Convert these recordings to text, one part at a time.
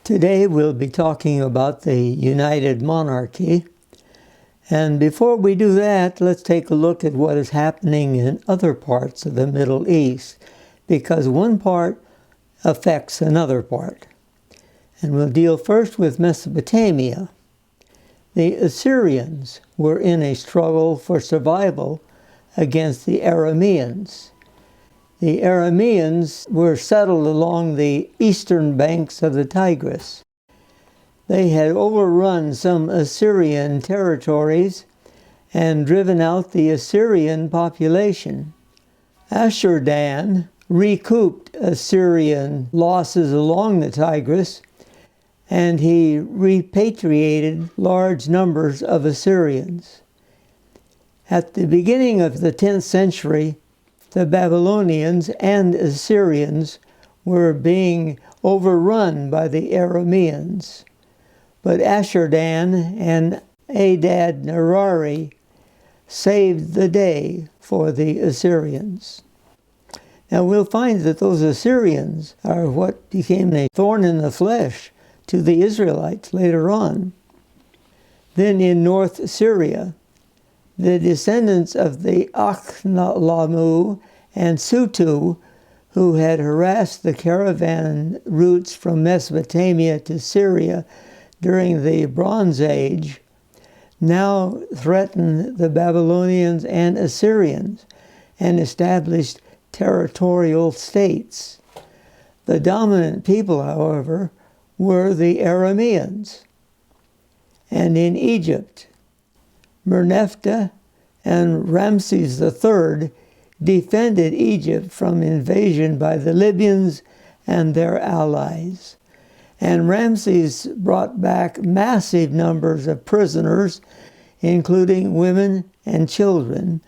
Today we'll be talking about the United Monarchy. And before we do that, let's take a look at what is happening in other parts of the Middle East, because one part affects another part. And we'll deal first with Mesopotamia. The Assyrians were in a struggle for survival against the Arameans. The Arameans were settled along the eastern banks of the Tigris. They had overrun some Assyrian territories and driven out the Assyrian population. Ashur-dan recouped Assyrian losses along the Tigris, and he repatriated large numbers of Assyrians. At the beginning of the 10th century, the Babylonians and Assyrians were being overrun by the Arameans. But Ashur-dan and Adad-nirari saved the day for the Assyrians. Now we'll find that those Assyrians are what became a thorn in the flesh to the Israelites later on. Then in North Syria, the descendants of the Akhlamu and Sutu, who had harassed the caravan routes from Mesopotamia to Syria during the Bronze Age, now threatened the Babylonians and Assyrians and established territorial states. The dominant people, however, were the Arameans. And in Egypt, Merneptah and Ramses III defended Egypt from invasion by the Libyans and their allies. And Ramses brought back massive numbers of prisoners, including women and children,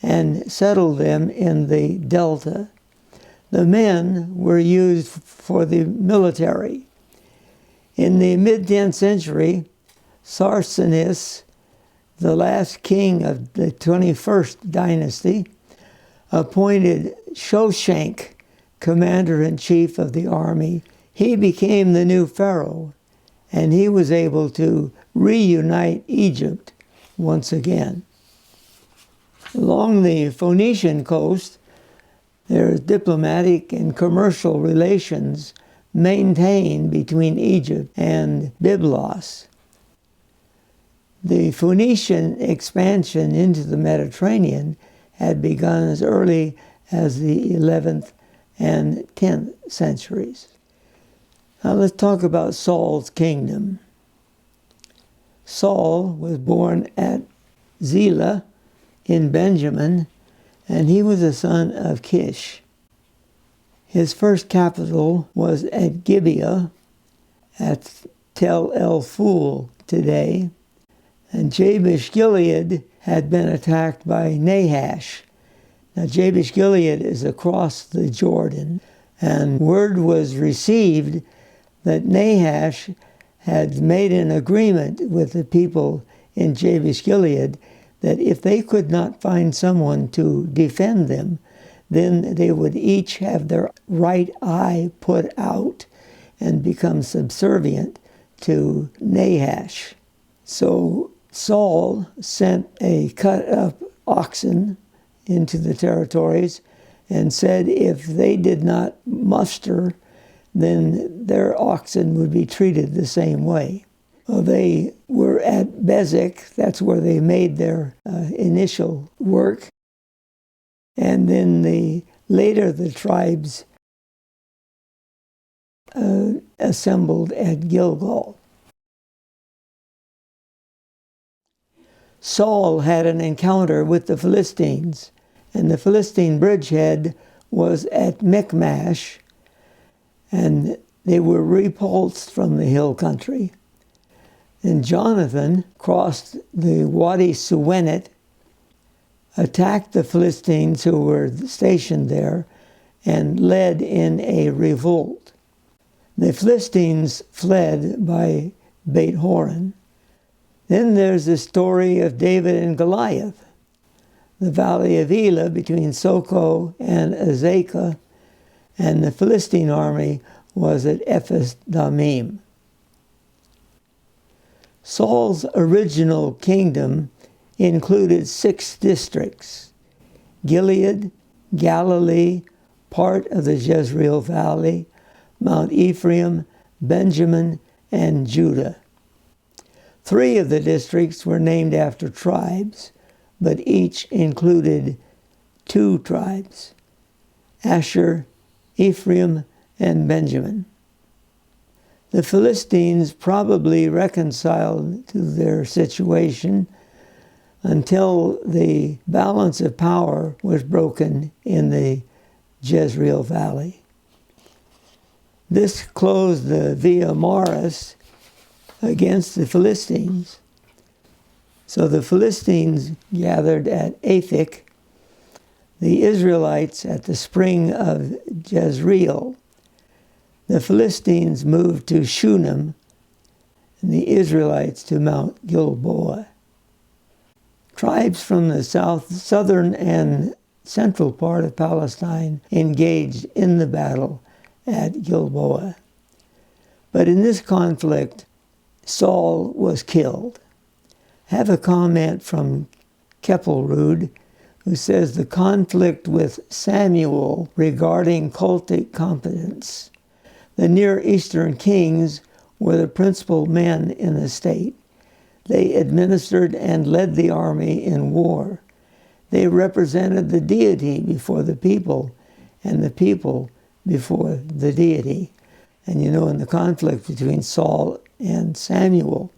and settled them in the delta. The men were used for the military. In the mid-10th century, Sarsanis, the last king of the 21st dynasty, appointed Shoshenq commander-in-chief of the army. He became the new pharaoh, and he was able to reunite Egypt once again. Along the Phoenician coast, there is diplomatic and commercial relations maintained between Egypt and Byblos. The Phoenician expansion into the Mediterranean had begun as early as the 11th and 10th centuries. Now let's talk about Saul's kingdom. Saul was born at Zelah in Benjamin, and he was the son of Kish. His first capital was at Gibeah, at Tel El-Ful today, and Jabesh-Gilead had been attacked by Nahash. Now Jabesh-Gilead is across the Jordan, and word was received that Nahash had made an agreement with the people in Jabesh-Gilead that if they could not find someone to defend them, then they would each have their right eye put out and become subservient to Nahash. So Saul sent a cut-up oxen into the territories and said if they did not muster, then their oxen would be treated the same way. Well, they were at Bezek, that's where they made their initial work, and then later the tribes assembled at Gilgal. Saul had an encounter with the Philistines, and the Philistine bridgehead was at Michmash, and they were repulsed from the hill country. And Jonathan crossed the Wadi Suwenit, attacked the Philistines who were stationed there, and led in a revolt. The Philistines fled by Beit Horon. Then there's the story of David and Goliath. The valley of Elah between Soko and Azekah, and the Philistine army was at Ephes Damim. Saul's original kingdom included 6 districts: Gilead, Galilee, part of the Jezreel Valley, Mount Ephraim, Benjamin, and Judah. 3 of the districts were named after tribes, but each included 2 tribes: Asher, Ephraim, and Benjamin. The Philistines probably reconciled to their situation until the balance of power was broken in the Jezreel Valley. This closed the Via Maris against the Philistines. So the Philistines gathered at Aphek, the Israelites at the spring of Jezreel. The Philistines moved to Shunem, and the Israelites to Mount Gilboa. Tribes from the southern and central part of Palestine engaged in the battle at Gilboa. But in this conflict, Saul was killed. I have a comment from Keppelrud, who says the conflict with Samuel regarding cultic competence. The Near Eastern kings were the principal men in the state. They administered and led the army in war. They represented the deity before the people, and the people before the deity. And you know, in the conflict between Saul and Samuel,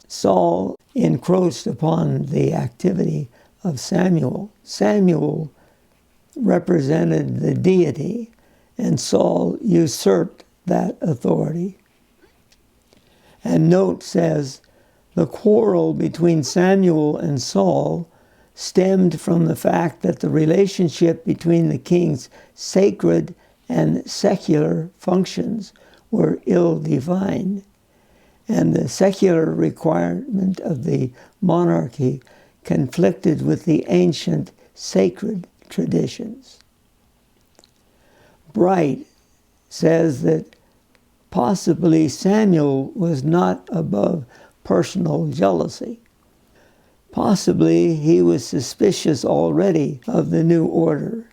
Saul encroached upon the activity of Samuel. Samuel represented the deity, and Saul usurped that authority. And note says, the quarrel between Samuel and Saul stemmed from the fact that the relationship between the king's sacred and secular functions were ill-defined, and the secular requirement of the monarchy conflicted with the ancient sacred traditions. Bright says that possibly Samuel was not above personal jealousy. Possibly he was suspicious already of the new order.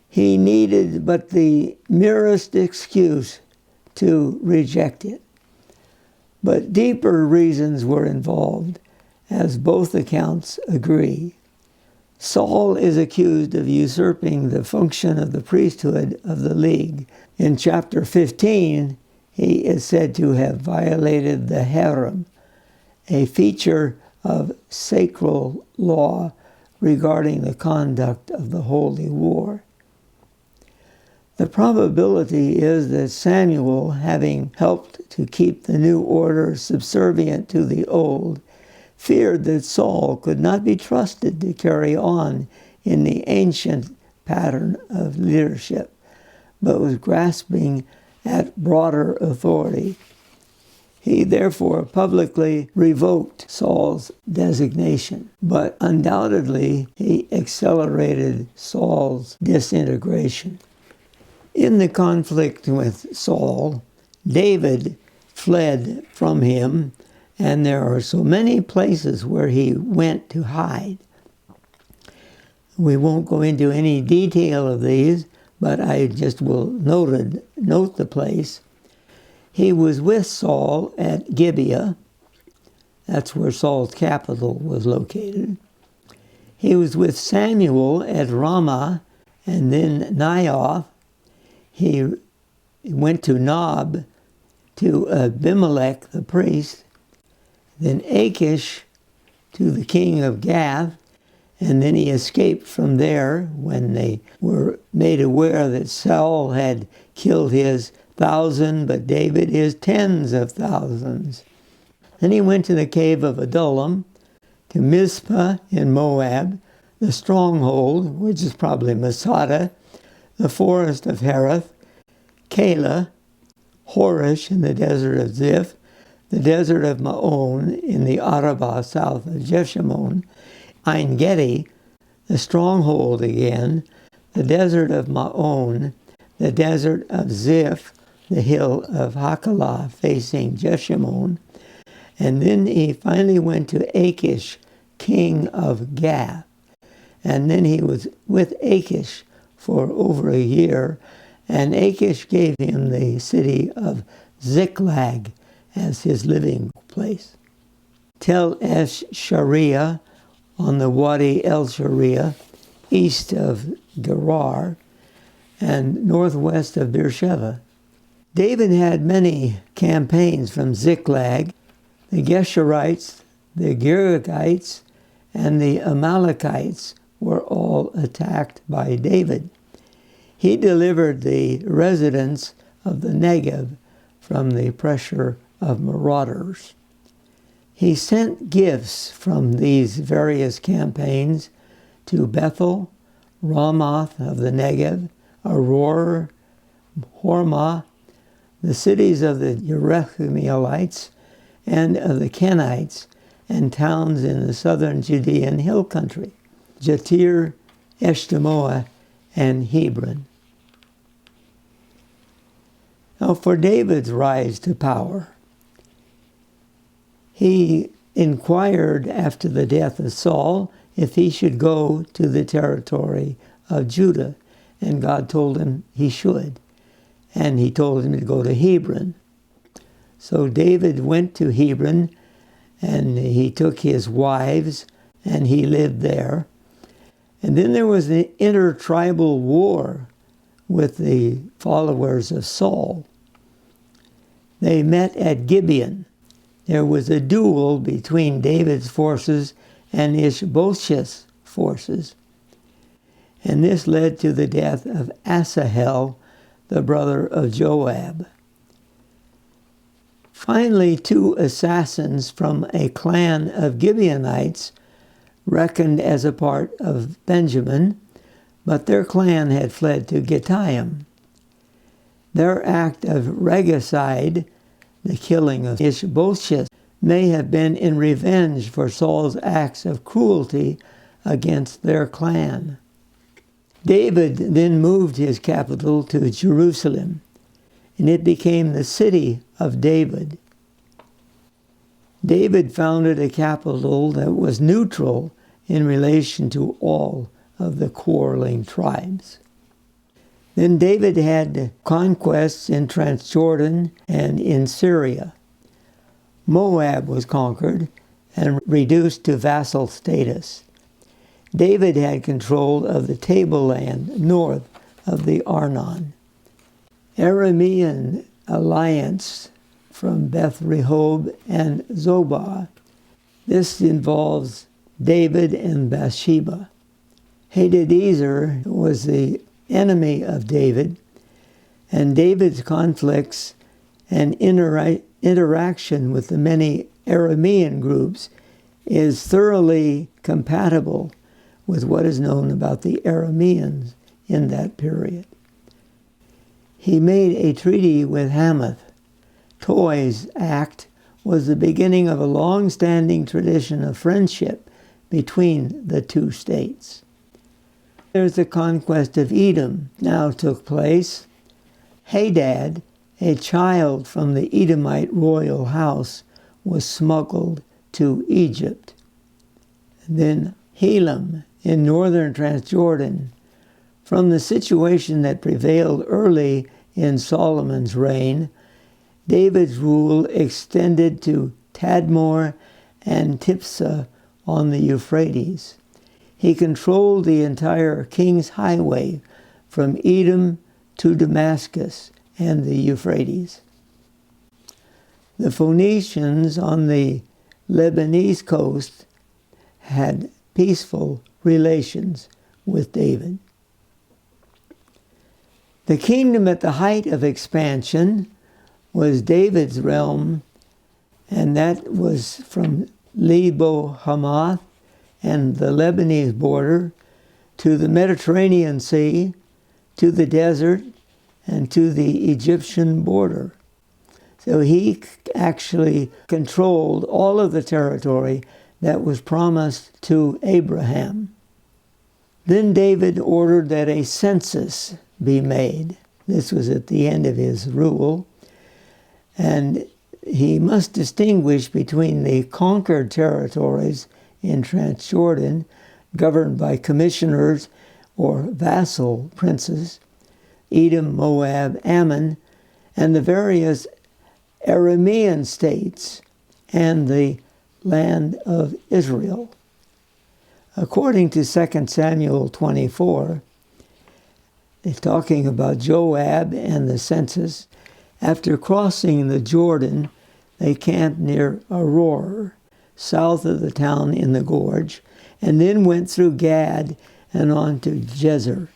He needed but the merest excuse to reject it. But deeper reasons were involved, as both accounts agree. Saul is accused of usurping the function of the priesthood of the league. In chapter 15, he is said to have violated the harem, a feature of sacral law regarding the conduct of the holy war. The probability is that Samuel, having helped to keep the new order subservient to the old, feared that Saul could not be trusted to carry on in the ancient pattern of leadership, but was grasping at broader authority. He therefore publicly revoked Saul's designation, but undoubtedly he accelerated Saul's disintegration. In the conflict with Saul, David fled from him, and there are so many places where he went to hide. We won't go into any detail of these, but I just will note the place. He was with Saul at Gibeah. That's where Saul's capital was located. He was with Samuel at Ramah, and then Naioth. He went to Nob, to Abimelech the priest, then Achish to the king of Gath, and then he escaped from there when they were made aware that Saul had killed his 1,000, but David his tens of thousands. Then he went to the cave of Adullam, to Mizpah in Moab, the stronghold, which is probably Masada, the forest of Hereth, Keilah, Horish in the desert of Ziph, the desert of Maon in the Arabah south of Jeshimon, Ein Gedi, the stronghold again, the desert of Maon, the desert of Ziph, the hill of Hakilah facing Jeshimon, And then he finally went to Achish, king of Gath. And then he was with Achish for over a year. And Achish gave him the city of Ziklag as his living place. Tel Esh-Shariah on the Wadi El-Shariah, east of Gerar, and northwest of Beersheba. David had many campaigns from Ziklag. The Geshurites, the Gerakites, and the Amalekites were all attacked by David. He delivered the residents of the Negev from the pressure of marauders. He sent gifts from these various campaigns to Bethel, Ramoth of the Negev, Aroer, Hormah, the cities of the Jerahmeelites and of the Kenites, and towns in the southern Judean hill country, Jatir, Eshtemoa, and Hebron. Now, for David's rise to power, he inquired after the death of Saul if he should go to the territory of Judah, and God told him he should, and he told him to go to Hebron. So David went to Hebron, and he took his wives, and he lived there. And then there was an intertribal war with the followers of Saul. They met at Gibeon. There was a duel between David's forces and Ishbosheth's forces. And this led to the death of Asahel, the brother of Joab. Finally, 2 assassins from a clan of Gibeonites, reckoned as a part of Benjamin, but their clan had fled to Gittaim. Their act of regicide, the killing of Ishbosheth, may have been in revenge for Saul's acts of cruelty against their clan. David then moved his capital to Jerusalem, and it became the city of David. David founded a capital that was neutral in relation to all of the quarreling tribes. Then David had conquests in Transjordan and in Syria. Moab was conquered and reduced to vassal status. David had control of the tableland north of the Arnon. Aramean alliance from Beth Rehob and Zobah. This involves David and Bathsheba. Hadadezer was the enemy of David, and David's conflicts and interaction with the many Aramean groups is thoroughly compatible with what is known about the Arameans in that period. He made a treaty with Hamath. Toy's act was the beginning of a long-standing tradition of friendship between the two states. There's the conquest of Edom now took place. Hadad, a child from the Edomite royal house, was smuggled to Egypt. And then Helam in northern Transjordan. From the situation that prevailed early in Solomon's reign, David's rule extended to Tadmor and Tiphsah on the Euphrates. He controlled the entire King's Highway from Edom to Damascus and the Euphrates. The Phoenicians on the Lebanese coast had peaceful relations with David. The kingdom at the height of expansion was David's realm, and that was from Lebo Hamath and the Lebanese border to the Mediterranean Sea, to the desert, and to the Egyptian border. So he actually controlled all of the territory that was promised to Abraham. Then David ordered that a census be made. This was at the end of his rule. And he must distinguish between the conquered territories in Transjordan, governed by commissioners or vassal princes, Edom, Moab, Ammon, and the various Aramean states, and the land of Israel. According to 2 Samuel 24, talking about Joab and the census, after crossing the Jordan, they camped near Aroer, south of the town in the gorge, and then went through Gad and on to Jezer.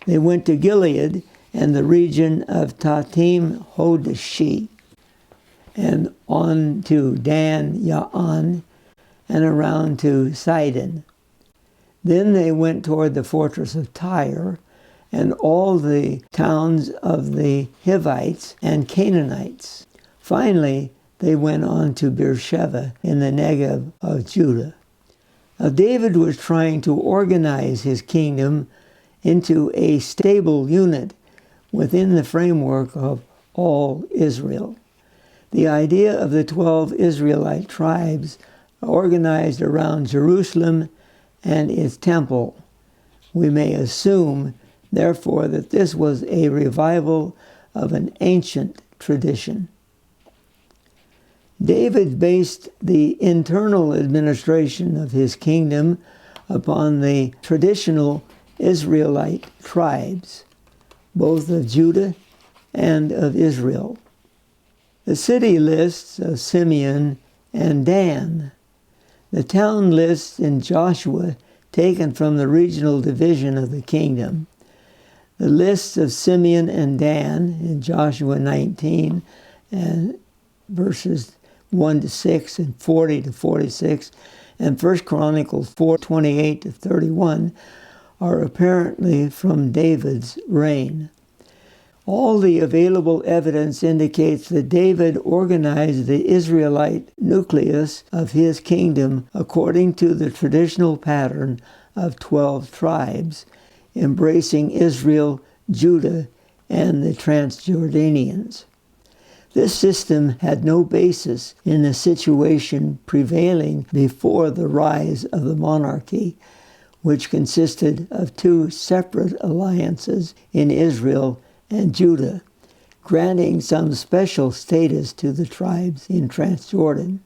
They went to Gilead and the region of Tatim Hodashi, and on to Dan Ya'an, and around to Sidon. Then they went toward the fortress of Tyre, and all the towns of the Hivites and Canaanites. Finally, they went on to Beersheba in the Negev of Judah. Now, David was trying to organize his kingdom into a stable unit within the framework of all Israel. The idea of the 12 Israelite tribes organized around Jerusalem and its temple. We may assume, therefore, that this was a revival of an ancient tradition. David based the internal administration of his kingdom upon the traditional Israelite tribes, both of Judah and of Israel. The city lists of Simeon and Dan. The town lists in Joshua taken from the regional division of the kingdom. The lists of Simeon and Dan in Joshua 19 and verses 1 to 6 and 40 to 46 and 1 Chronicles 4, 28 to 31 are apparently from David's reign. All the available evidence indicates that David organized the Israelite nucleus of his kingdom according to the traditional pattern of 12 tribes, embracing Israel, Judah, and the Transjordanians. This system had no basis in the situation prevailing before the rise of the monarchy, which consisted of two separate alliances in Israel and Judah, granting some special status to the tribes in Transjordan.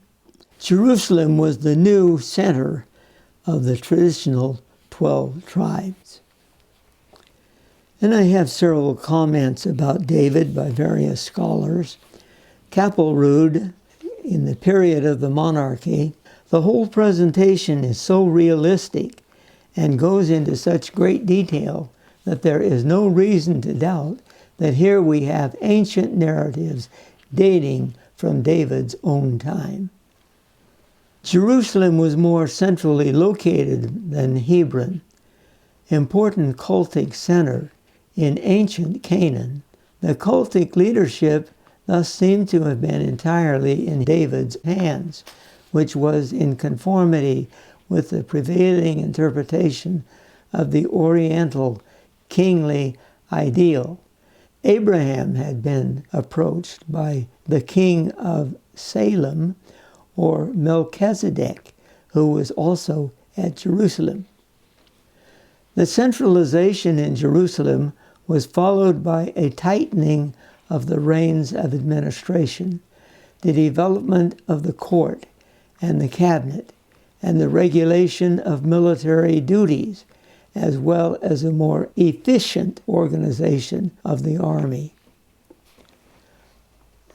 Jerusalem was the new center of the traditional 12 tribes. And I have several comments about David by various scholars. Kappelrud, in the period of the monarchy, the whole presentation is so realistic and goes into such great detail that there is no reason to doubt that here we have ancient narratives dating from David's own time. Jerusalem was more centrally located than Hebron, important cultic center in ancient Canaan. The cultic leadership thus seemed to have been entirely in David's hands, which was in conformity with the prevailing interpretation of the Oriental kingly ideal. Abraham had been approached by the king of Salem, or Melchizedek, who was also at Jerusalem. The centralization in Jerusalem was followed by a tightening of the reins of administration, the development of the court and the cabinet, and the regulation of military duties, as well as a more efficient organization of the army.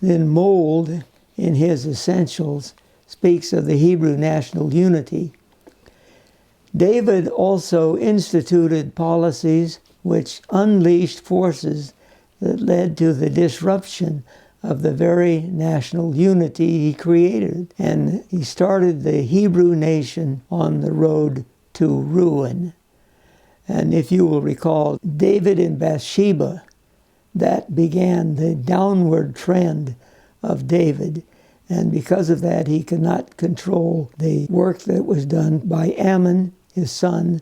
Then Mould, in his Essentials, speaks of the Hebrew national unity. David also instituted policies which unleashed forces that led to the disruption of the very national unity he created, and he started the Hebrew nation on the road to ruin. And if you will recall, David and Bathsheba, that began the downward trend of David, and because of that he could not control the work that was done by Ammon, his son,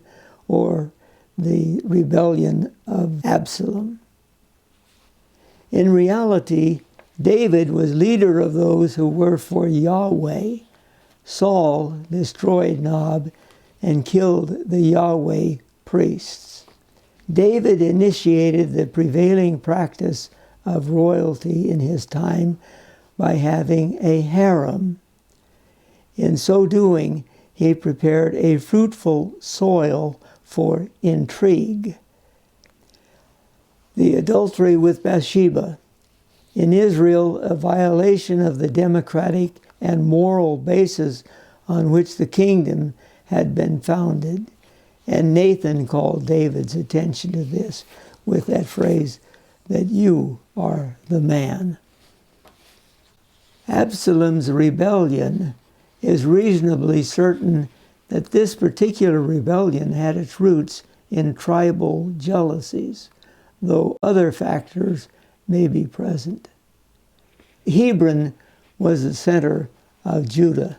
or the rebellion of Absalom. In reality, David was leader of those who were for Yahweh. Saul destroyed Nob and killed the Yahweh priests. David initiated the prevailing practice of royalty in his time by having a harem. In so doing, he prepared a fruitful soil for intrigue. The adultery with Bathsheba. In Israel, a violation of the democratic and moral basis on which the kingdom had been founded. And Nathan called David's attention to this with that phrase, that you are the man. Absalom's rebellion is reasonably certain that this particular rebellion had its roots in tribal jealousies, though other factors may be present. Hebron was the center of Judah.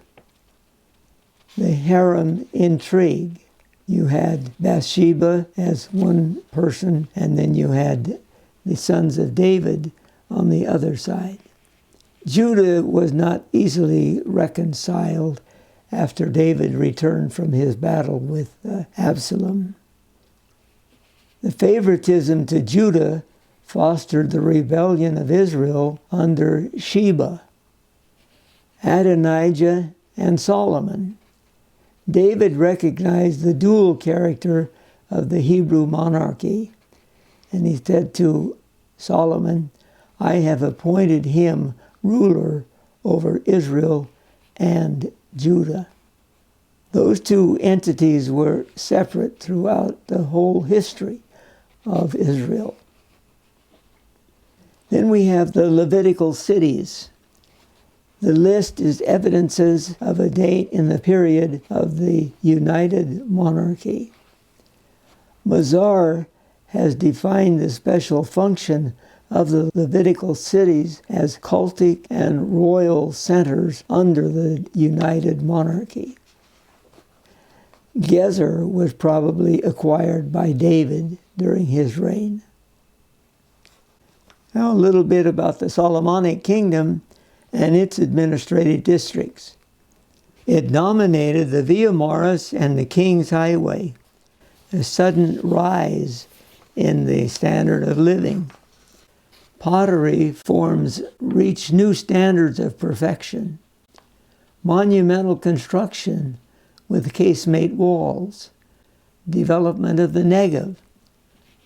The harem intrigue. You had Bathsheba as one person, and then you had the sons of David on the other side. Judah was not easily reconciled after David returned from his battle with Absalom. The favoritism to Judah fostered the rebellion of Israel under Sheba, Adonijah, and Solomon. David recognized the dual character of the Hebrew monarchy, and he said to Solomon, I have appointed him ruler over Israel and Judah. Those two entities were separate throughout the whole history of Israel. Then we have the Levitical cities. The list is evidences of a date in the period of the United Monarchy. Mazar has defined the special function of the Levitical cities as cultic and royal centers under the United Monarchy. Gezer was probably acquired by David during his reign. Now a little bit about the Solomonic kingdom and its administrative districts. It dominated the Via Maris and the King's Highway, a sudden rise in the standard of living. Pottery forms reached new standards of perfection. Monumental construction with casemate walls, development of the Negev,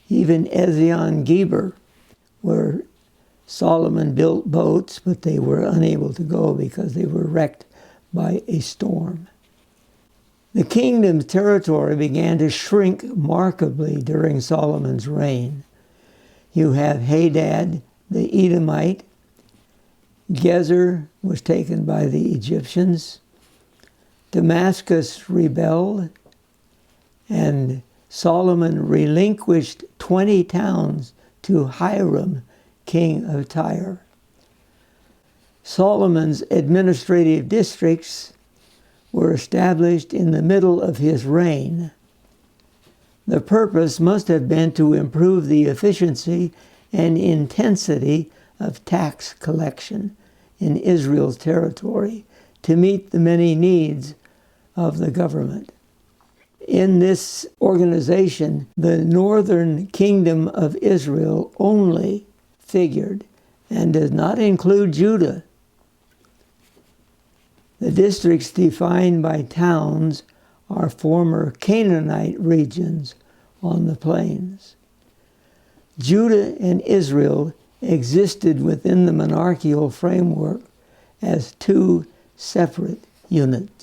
even Ezion Geber, where Solomon built boats, but they were unable to go because they were wrecked by a storm. The kingdom's territory began to shrink markedly during Solomon's reign. You have Hadad, the Edomite. Gezer was taken by the Egyptians. Damascus rebelled, and Solomon relinquished 20 towns to Hiram, king of Tyre. Solomon's administrative districts were established in the middle of his reign. The purpose must have been to improve the efficiency and intensity of tax collection in Israel's territory to meet the many needs of the government. In this organization, the northern kingdom of Israel only figured and does not include Judah. The districts defined by towns are former Canaanite regions on the plains. Judah and Israel existed within the monarchical framework as two separate units.